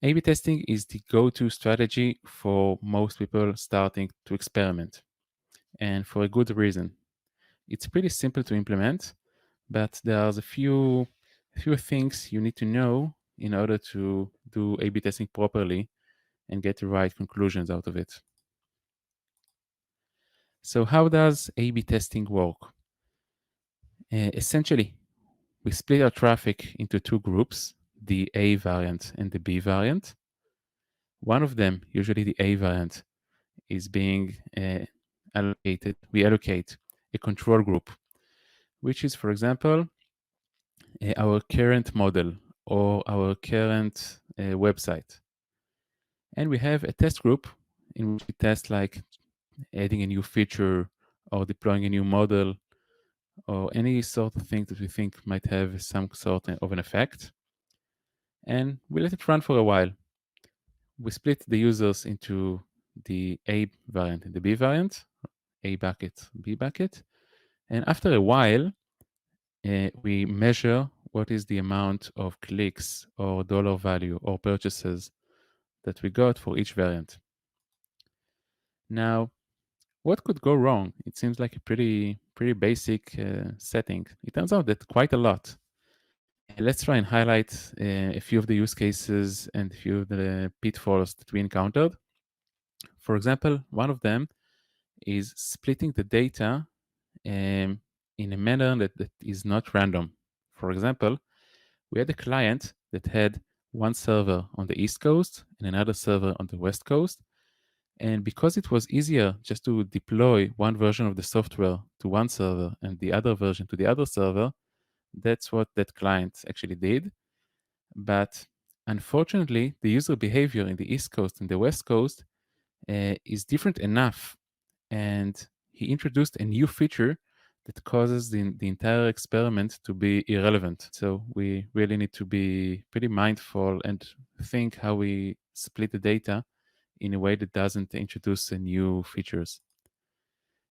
A/B testing is the go-to strategy for most people starting to experiment, and for a good reason. It's pretty simple to implement, but there's a few things you need to know in order to do A/B testing properly and get the right conclusions out of it. So how does A/B testing work? Essentially, we split our traffic into two groups, the A variant and the B variant. One of them, usually the A variant, is being allocated. We allocate a control group, which is, for example, our current model or our current website. And we have a test group in which we test like adding a new feature or deploying a new model or any sort of thing that we think might have some sort of an effect. And we let it run for a while. We split the users into the A variant and the B variant, A bucket, B bucket. And after a while, we measure what is the amount of clicks or dollar value or purchases that we got for each variant. Now, what could go wrong? It seems like a pretty basic setting. It turns out that quite a lot. Let's try and highlight a few of the use cases and a few of the pitfalls that we encountered. For example, one of them is splitting the data in a manner that is not random. For example, we had a client that had one server on the East Coast and another server on the West Coast. And because it was easier just to deploy one version of the software to one server and the other version to the other server, that's what that client actually did. But unfortunately, the user behavior in the East Coast and the West Coast is different enough. And he introduced a new feature that causes the entire experiment to be irrelevant. So we really need to be pretty mindful and think how we split the data in a way that doesn't introduce new features.